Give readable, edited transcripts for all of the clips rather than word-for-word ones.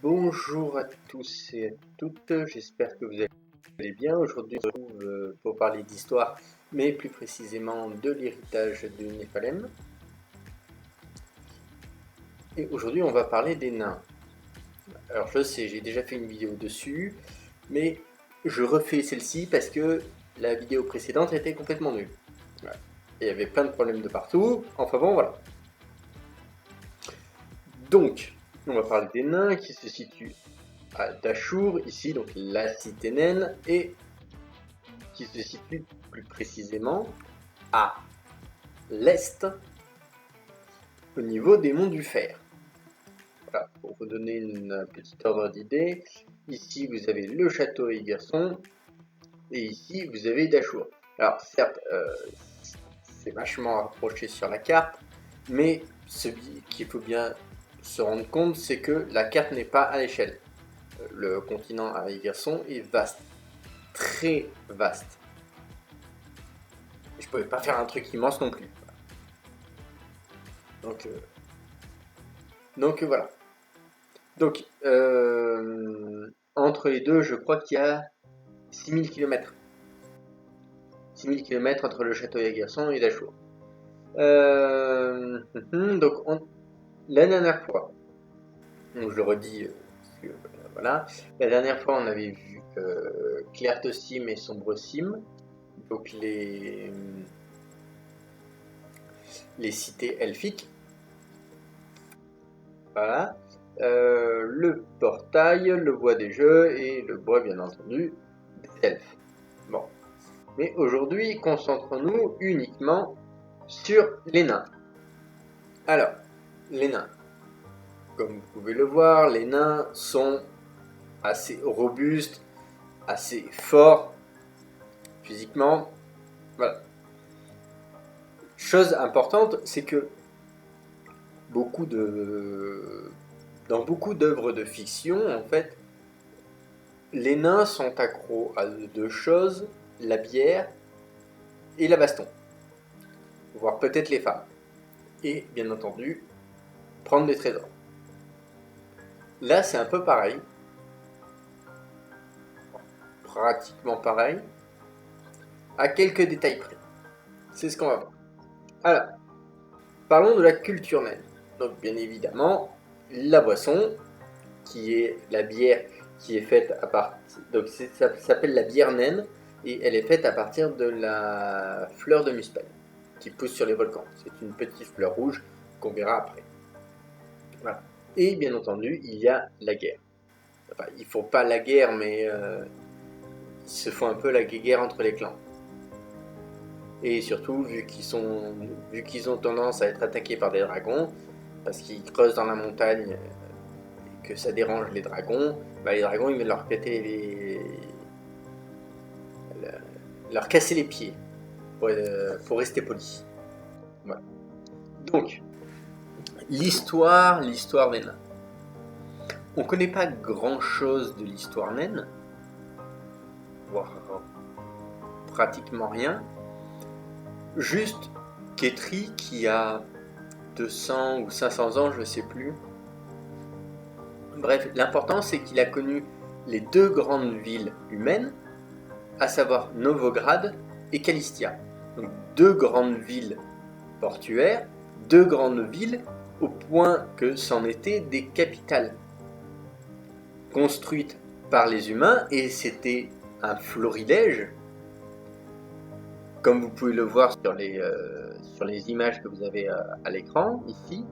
Bonjour à tous et à toutes, j'espère que vous allez bien. Aujourd'hui, on se retrouve pour parler d'histoire, mais plus précisément de l'héritage du Néphalem. Et aujourd'hui, on va parler des nains. Alors je sais, j'ai déjà fait une vidéo dessus, mais je refais celle-ci parce que la vidéo précédente était complètement nulle. Voilà. Il y avait plein de problèmes de partout, enfin bon, voilà. Donc, on va parler des nains qui se situent à Dashur, ici, donc la cité naine, et qui se situe plus précisément à l'est, au niveau des monts du Fer. Voilà, pour vous donner une petite ordre d'idée, ici vous avez le château Eigerson, et ici vous avez Dashur. Alors certes, c'est vachement rapproché sur la carte, mais ce qu'il faut bien se rendre compte, c'est que la carte n'est pas à l'échelle. Le continent à Eigerson est vaste, très vaste. Je pouvais pas faire un truc immense non plus. Donc voilà. Donc entre les deux, je crois qu'il y a 6000 km. 6000 km entre le château Eigerson et Dashur. Donc la dernière fois, donc je le redis, voilà, la dernière fois on avait vu Clairtosim et Sombresim, donc les cités elfiques. Voilà. Le portail, le bois des jeux et le bois bien entendu des elfes. Bon. Mais aujourd'hui, concentrons-nous uniquement sur les nains. Alors, les nains. Comme vous pouvez le voir, les nains sont assez robustes, assez forts physiquement. Voilà. Chose importante, c'est que dans beaucoup d'œuvres de fiction, en fait, les nains sont accros à deux choses, la bière et la baston. Voire peut-être les femmes. Et bien entendu, prendre des trésors. Là, c'est un peu pareil. Pratiquement pareil. À quelques détails près. C'est ce qu'on va voir. Alors, parlons de la culture naine. Donc, bien évidemment, la boisson, qui est la bière qui est faite à partir. Donc, ça s'appelle la bière naine, et elle est faite à partir de la fleur de muspel, qui pousse sur les volcans. C'est une petite fleur rouge qu'on verra après. Voilà. Et bien entendu, il y a la guerre. Enfin, ils font pas la guerre, mais ils se font un peu la guerre entre les clans. Et surtout, vu qu'ils ont tendance à être attaqués par des dragons, parce qu'ils creusent dans la montagne et que ça dérange les dragons, les dragons ils veulent leur casser les pieds pour rester polis. Voilà. Donc, l'histoire des nains. On ne connaît pas grand chose de l'histoire naine, voire pratiquement rien. Juste Ketri qui a 200 ou 500 ans, je ne sais plus. Bref, l'important c'est qu'il a connu les deux grandes villes humaines, à savoir Novograd et Kalistia. Donc deux grandes villes portuaires, deux grandes villes au point que c'en étaient des capitales construites par les humains, et c'était un florilège, comme vous pouvez le voir sur les images que vous avez à l'écran ici.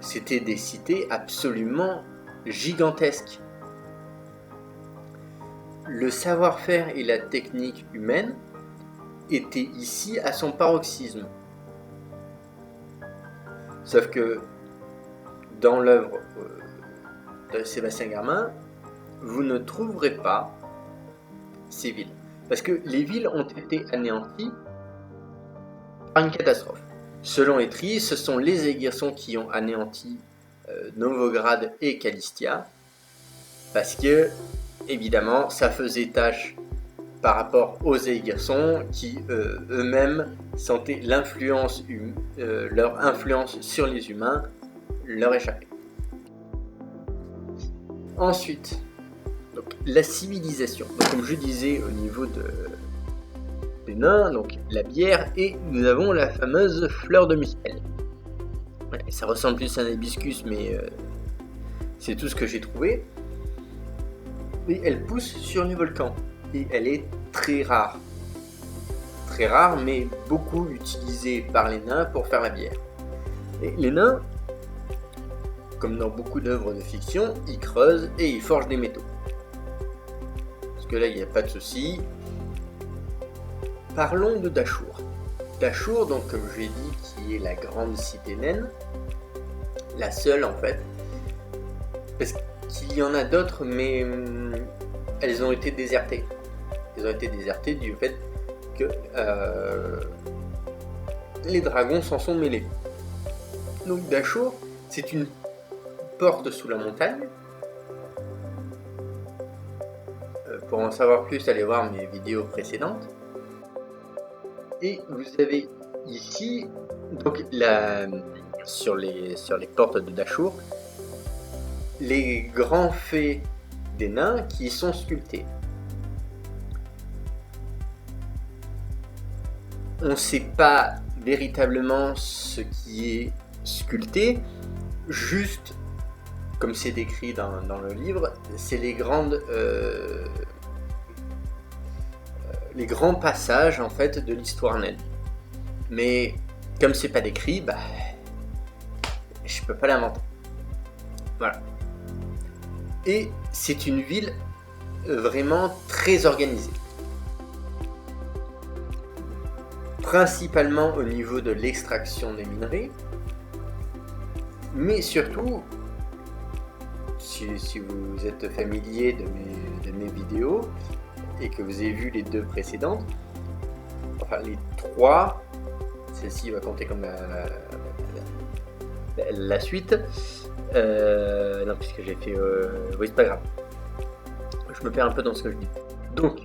C'était des cités absolument gigantesques. Le savoir-faire et la technique humaine étaient ici à son paroxysme. Sauf que dans l'œuvre de Sébastien Garmin, vous ne trouverez pas ces villes. Parce que les villes ont été anéanties par une catastrophe. Selon Etri, ce sont les Eigersons qui ont anéanti Novograd et Kalistia, parce que, évidemment, ça faisait tâche par rapport aux Eigersons qui eux-mêmes sentaient leur influence sur les humains leur échapper. Ensuite, donc, la civilisation. Donc, comme je disais au niveau des nains, donc la bière, et nous avons la fameuse fleur de muscelle. Ouais, ça ressemble plus à un hibiscus, mais c'est tout ce que j'ai trouvé. Et elle pousse sur les volcans. Et elle est très rare. Très rare, mais beaucoup utilisée par les nains pour faire la bière. Et les nains, comme dans beaucoup d'œuvres de fiction, ils creusent et ils forgent des métaux. Parce que là, il n'y a pas de souci. Parlons de Dashur. Dashur, donc comme je l'ai dit, qui est la grande cité naine, la seule en fait, parce qu'il y en a d'autres, mais elles ont été désertées. Elles ont été désertées du fait que les dragons s'en sont mêlés. Donc Dashur, c'est une porte sous la montagne. Pour en savoir plus, allez voir mes vidéos précédentes. Et vous avez ici, donc sur les portes de Dashur, les grands faits des nains qui sont sculptés. On ne sait pas véritablement ce qui est sculpté, juste comme c'est décrit dans le livre, c'est les grands passages en fait de l'histoire naine. Mais comme c'est pas décrit, je peux pas l'inventer. Voilà. Et c'est une ville vraiment très organisée. Principalement au niveau de l'extraction des minerais, mais surtout, si vous êtes familier de mes vidéos et que vous avez vu les deux précédentes, enfin les trois, celle-ci va compter comme la suite, non puisque j'ai fait, oui c'est pas grave, je me perds un peu dans ce que je dis. Donc,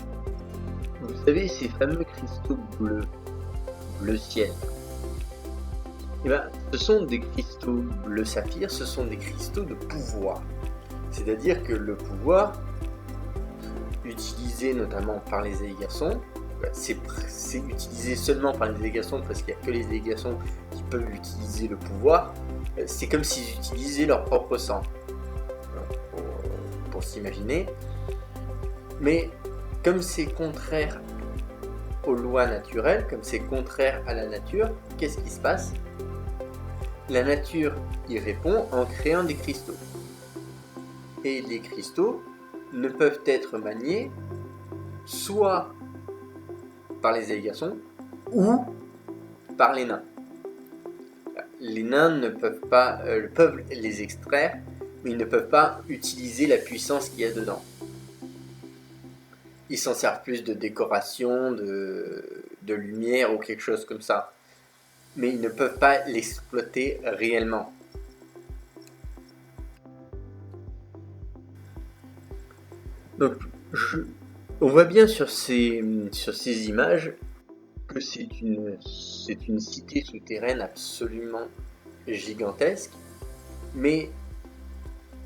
vous savez ces fameux cristaux bleus, bleu ciel, et ce sont des cristaux bleu saphir, ce sont des cristaux de pouvoir. C'est-à-dire que le pouvoir, utilisé notamment par les élégations, c'est utilisé seulement par les élégations parce qu'il n'y a que les élégations qui peuvent utiliser le pouvoir. C'est comme s'ils utilisaient leur propre sang, pour s'imaginer. Mais comme c'est contraire aux lois naturelles, comme c'est contraire à la nature, qu'est-ce qui se passe? La nature y répond en créant des cristaux. Et les cristaux ne peuvent être maniés soit par les élégations ou par les nains. Les nains ne peuvent pas, peuvent les extraire, mais ils ne peuvent pas utiliser la puissance qu'il y a dedans. Ils s'en servent plus de décoration, de lumière ou quelque chose comme ça. Mais ils ne peuvent pas l'exploiter réellement. Donc, on voit bien sur ces images que c'est une cité souterraine absolument gigantesque, mais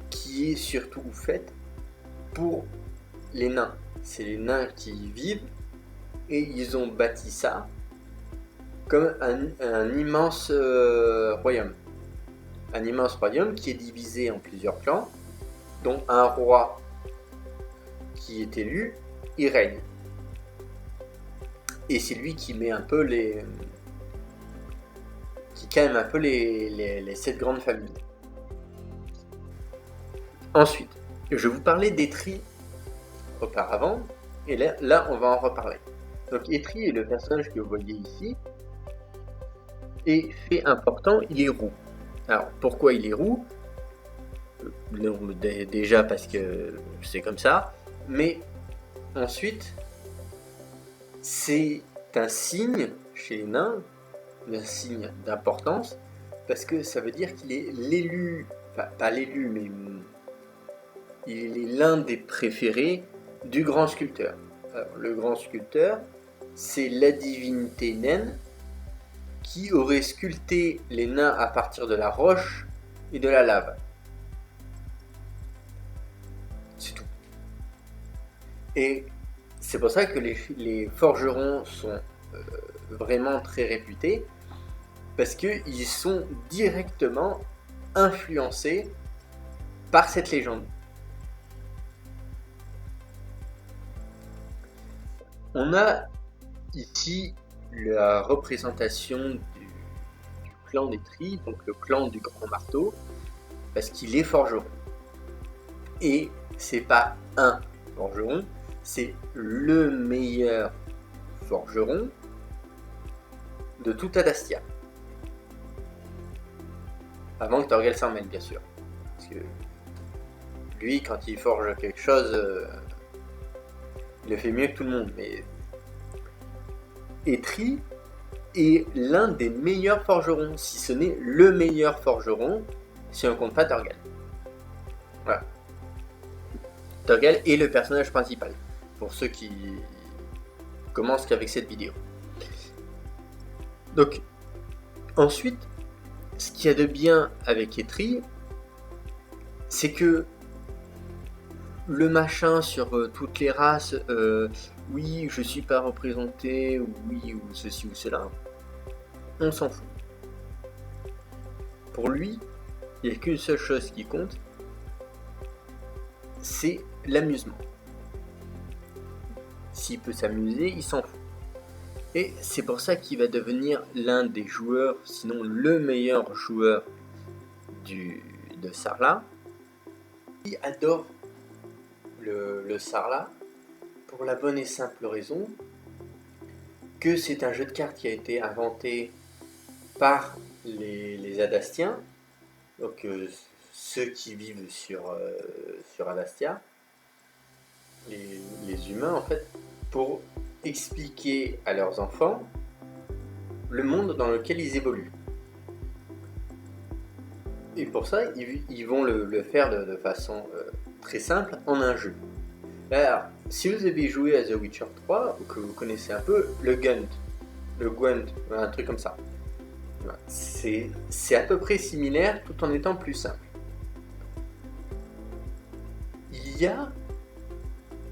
qui est surtout faite pour les nains. C'est les nains qui y vivent et ils ont bâti ça comme un immense royaume. Un immense royaume qui est divisé en plusieurs clans, dont un roi qui est élu, il règne. Et c'est lui qui met un peu qui calme un peu les 7 grandes familles. Ensuite, je vous parlais d'Étri auparavant, et là on va en reparler. Donc Étri est le personnage que vous voyez ici, et fait important, il est roux. Alors pourquoi il est roux? Déjà parce que c'est comme ça, mais ensuite c'est un signe chez les nains, un signe d'importance, parce que ça veut dire qu'il est l'élu, enfin pas l'élu, mais il est l'un des préférés du grand sculpteur. Alors, le grand sculpteur, c'est la divinité naine qui aurait sculpté les nains à partir de la roche et de la lave. C'est tout. Et c'est pour ça que les forgerons sont vraiment très réputés, parce qu'ils sont directement influencés par cette légende. On a ici la représentation du clan des Tris, donc le clan du grand marteau, parce qu'il est forgeron. Et c'est pas un forgeron, c'est le meilleur forgeron de toute Adastia. Avant que Thorgal s'en mêle, bien sûr. Parce que lui, quand il forge quelque chose, il le fait mieux que tout le monde. Mais Eitri est l'un des meilleurs forgerons, si ce n'est le meilleur forgeron, si on compte pas Thorgal. Voilà. Thorgal est le personnage principal, pour ceux qui commencent qu'avec cette vidéo. Donc, ensuite, ce qu'il y a de bien avec Eitri, c'est que le machin sur toutes les races, oui, je suis pas représenté, oui, ou ceci ou cela, on s'en fout. Pour lui, il n'y a qu'une seule chose qui compte, c'est l'amusement. S'il peut s'amuser, il s'en fout. Et c'est pour ça qu'il va devenir l'un des joueurs, sinon le meilleur joueur de Sarlat. Il adore le Sarlat pour la bonne et simple raison que c'est un jeu de cartes qui a été inventé par les Adastiens, donc ceux qui vivent sur Adastia, les humains en fait, pour expliquer à leurs enfants le monde dans lequel ils évoluent. Et pour ça, ils vont le faire de façon très simple en un jeu. Alors, si vous avez joué à The Witcher 3, ou que vous connaissez un peu, le Gwent, un truc comme ça, c'est à peu près similaire tout en étant plus simple. Il y a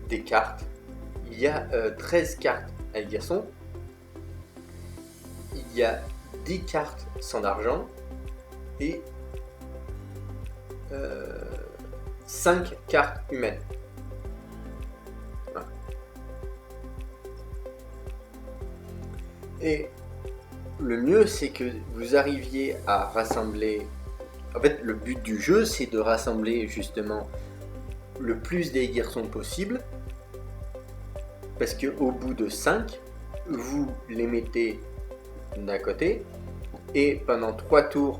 des cartes, il y a 13 cartes avec garçon, il y a 10 cartes sans argent et 5 cartes humaines. Voilà. Et le mieux, c'est que vous arriviez à rassembler... En fait, le but du jeu, c'est de rassembler justement le plus des garçons possible, parce qu'au bout de 5, vous les mettez d'un côté, et pendant 3 tours,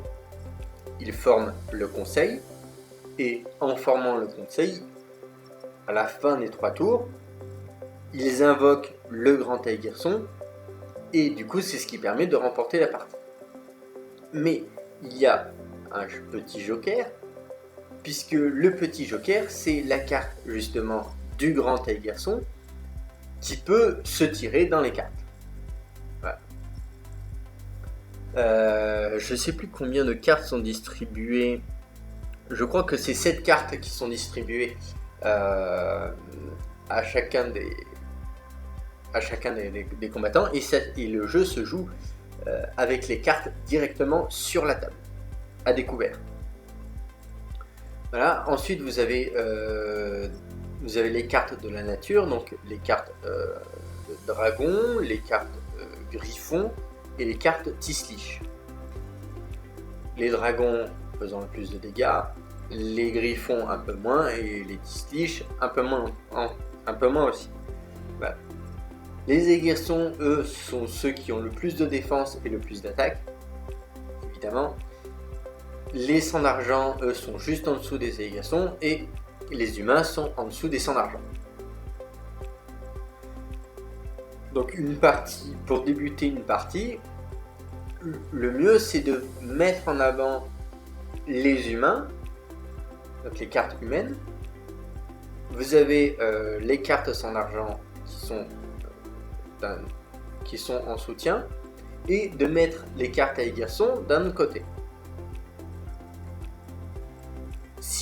ils forment le conseil, et en formant le conseil, à la fin des 3 tours, ils invoquent le grand taille garçon, et du coup c'est ce qui permet de remporter la partie. Mais il y a un petit joker, puisque le petit joker c'est la carte justement du grand taille garçon qui peut se tirer dans les cartes. Voilà. Je sais plus combien de cartes sont distribuées. Je crois que c'est 7 cartes qui sont distribuées à chacun des combattants, et le jeu se joue avec les cartes directement sur la table, à découvert. Voilà. Ensuite vous avez les cartes de la nature, donc les cartes de dragon, les cartes griffon et les cartes tislich. Les dragons faisant le plus de dégâts, les griffons un peu moins et les tislich un peu moins aussi. Voilà. Les aiguerçons, eux, sont ceux qui ont le plus de défense et le plus d'attaque, évidemment. Les sangs d'argent, eux, sont juste en dessous des aiguerçons, et les humains sont en dessous des sangs d'argent. Donc pour débuter une partie, le mieux c'est de mettre en avant les humains, donc les cartes humaines. Vous avez les cartes sans argent qui sont en soutien, et de mettre les cartes à garçons d'un autre côté.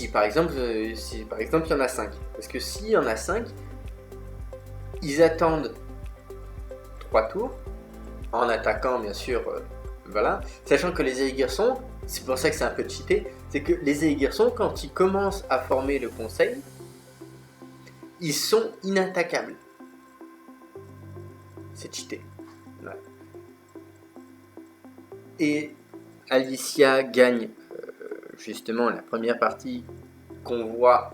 si par exemple il y en a 5. Parce que s'il y en a 5, ils attendent 3 tours, en attaquant bien sûr, voilà. Sachant que les Aigirson, c'est pour ça que c'est un peu cheaté, c'est que les Aigirson, quand ils commencent à former le conseil, ils sont inattaquables. C'est cheaté. Ouais. Et Alicia gagne justement la première partie qu'on voit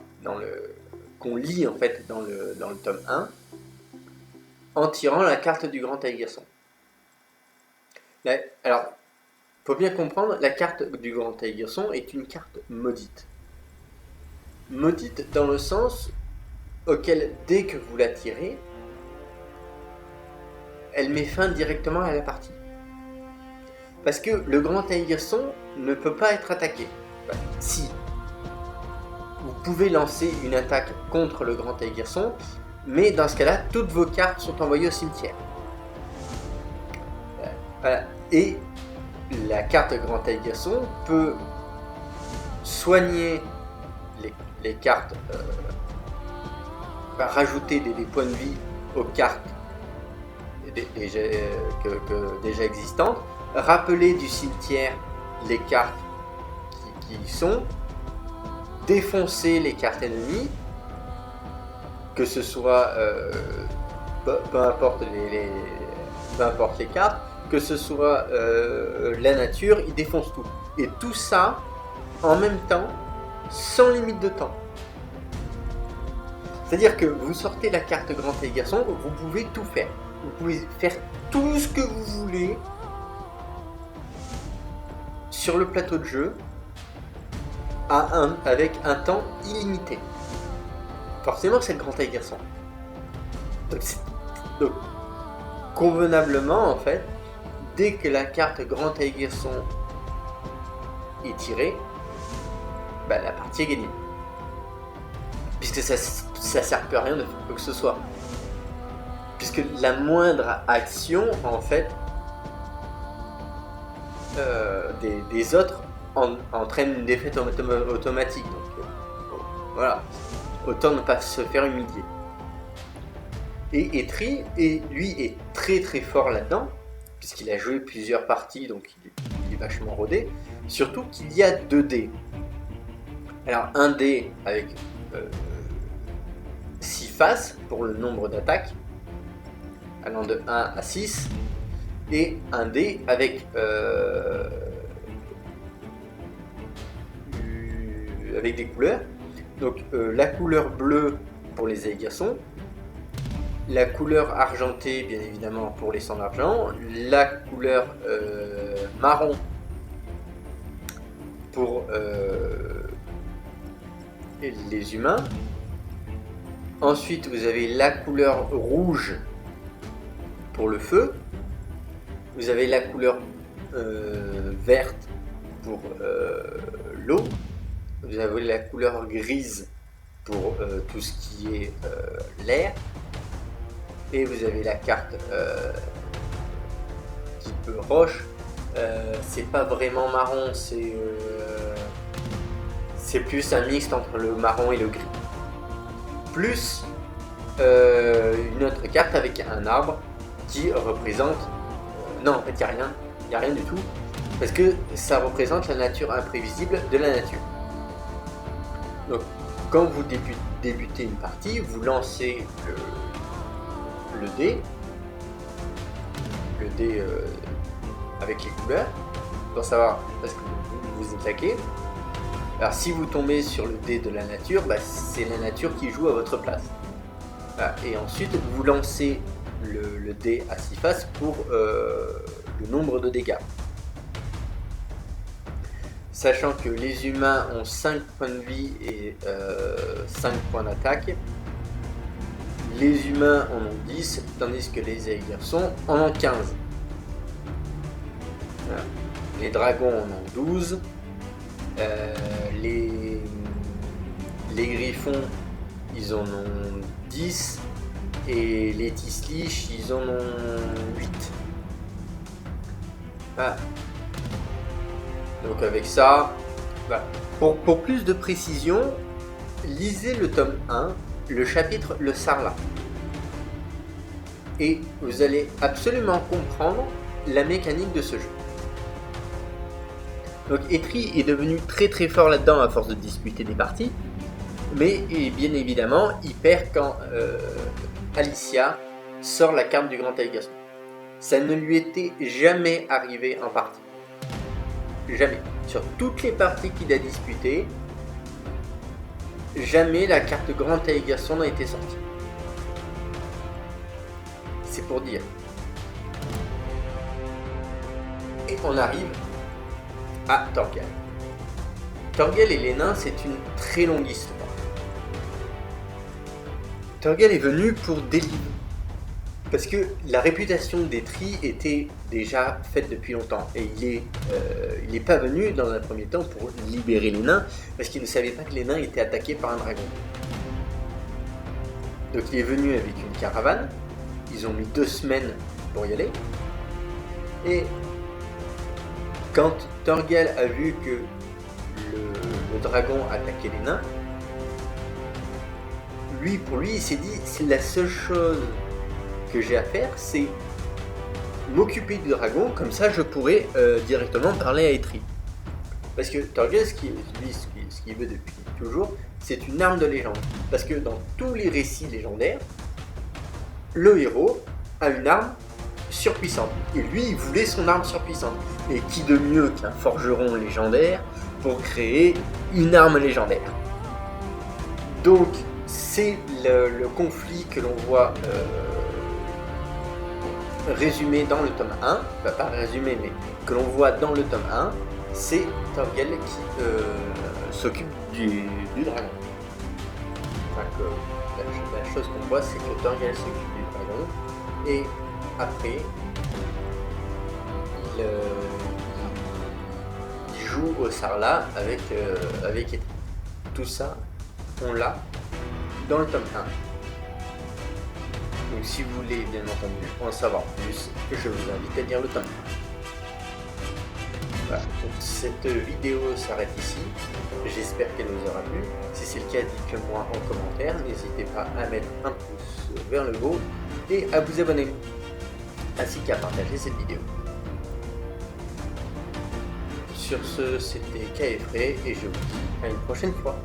qu'on lit en fait dans le tome 1 en tirant la carte du grand Aigirson. Alors, faut bien comprendre, la carte du grand Aigirson est une carte maudite. Maudite dans le sens auquel dès que vous la tirez, elle met fin directement à la partie. Parce que le grand Aigirson ne peut pas être attaqué. Enfin, si. Vous pouvez lancer une attaque contre le grand Aigirson, mais dans ce cas-là, toutes vos cartes sont envoyées au cimetière. Voilà. Et la carte grand Aigirson peut soigner les cartes, rajouter des points de vie aux cartes déjà existantes, rappeler du cimetière les cartes qui y sont, défoncer les cartes ennemies, que ce soit peu importe les cartes, que ce soit la nature, il défonce tout. Et tout ça en même temps, sans limite de temps. C'est-à-dire que vous sortez la carte grand Aigirson, vous pouvez tout faire. Vous pouvez faire tout ce que vous voulez sur le plateau de jeu avec un temps illimité. Forcément, c'est le grand Aigirson. Donc, convenablement, en fait, dès que la carte grand Aigirson est tirée, bah, la partie est gagnée. Puisque ça sert plus à rien de faire quoi que ce soit. Puisque la moindre action, en fait, des autres entraîne une défaite automatique. Donc, voilà. Autant ne pas se faire humilier. Et Eitri, lui, est très très fort là-dedans, puisqu'il a joué plusieurs parties, donc il est vachement rodé. Surtout qu'il y a 2 dés. Alors, un dé avec 6 faces pour le nombre d'attaques, allant de 1 à 6, et un dé avec des couleurs. Donc la couleur bleue pour les Aigirson, la couleur argentée bien évidemment pour les sangs d'argent, la couleur marron pour les humains. Ensuite vous avez la couleur rouge pour le feu, vous avez la couleur verte pour l'eau, vous avez la couleur grise pour tout ce qui est l'air, et vous avez la carte type roche. C'est pas vraiment marron, c'est plus un mixte entre le marron et le gris, plus une autre carte avec un arbre qui représente non, en fait il n'y a rien du tout, parce que ça représente la nature imprévisible de la nature. Donc quand vous débutez une partie, vous lancez le dé avec les couleurs pour savoir parce que vous attaquez. Alors si vous tombez sur le dé de la nature, bah, c'est la nature qui joue à votre place. Voilà. Et ensuite vous lancez le dé à 6 faces pour le nombre de dégâts. Sachant que les humains ont 5 points de vie et 5 points d'attaque. Les humains en ont 10, tandis que les Aigirson en ont 15. Voilà. Les dragons en ont 12. Les griffons, ils en ont 10. Et les tisliches, ils en ont 8. Voilà. Donc avec ça, Voilà. Pour plus de précision, lisez le tome 1, le chapitre Le Sarlat. Et vous allez absolument comprendre la mécanique de ce jeu. Donc Eitri est devenu très très fort là-dedans à force de disputer des parties, mais bien évidemment il perd quand Alicia sort la carte du Grand Taïgasson. Ça ne lui était jamais arrivé en partie. Jamais. Sur toutes les parties qu'il a disputées, jamais la carte Grand Taïgasson n'a été sortie. C'est pour dire. Et on arrive à Thorgal. Thorgal et les nains, c'est une très longue histoire. Thorgal est venu pour délivrer. Parce que la réputation d'Eitri était déjà faite depuis longtemps. Et il est pas venu dans un premier temps pour libérer les nains, parce qu'il ne savait pas que les nains étaient attaqués par un dragon. Donc il est venu avec une caravane. Ils ont mis 2 semaines pour y aller. Et quand Thorgal a vu que le dragon attaquait les nains, pour lui, il s'est dit, c'est la seule chose que j'ai à faire, c'est m'occuper du dragon, comme ça je pourrais directement parler à Eitri. Parce que Thorgal, ce qu'il veut depuis toujours, c'est une arme de légende. Parce que dans tous les récits légendaires, le héros a une arme surpuissante. Et lui, il voulait son arme surpuissante. Et qui de mieux qu'un forgeron légendaire pour créer une arme légendaire. Donc, c'est le conflit que l'on voit résumé dans le tome 1, enfin, pas résumé, mais que l'on voit dans le tome 1, c'est Thorgal qui s'occupe du dragon. Donc, la chose qu'on voit, c'est que Thorgal s'occupe du dragon, et après, il joue au Sarlat avec Eitri. Tout ça, on l'a dans le tome 1. Donc si vous voulez bien entendu en savoir plus, je vous invite à lire le tome 1. Voilà, donc cette vidéo s'arrête ici. J'espère qu'elle vous aura plu. Si c'est le cas, dites-le-moi en commentaire. N'hésitez pas à mettre un pouce vers le haut et à vous abonner, ainsi qu'à partager cette vidéo. Sur ce, c'était Kaefré et je vous dis à une prochaine fois.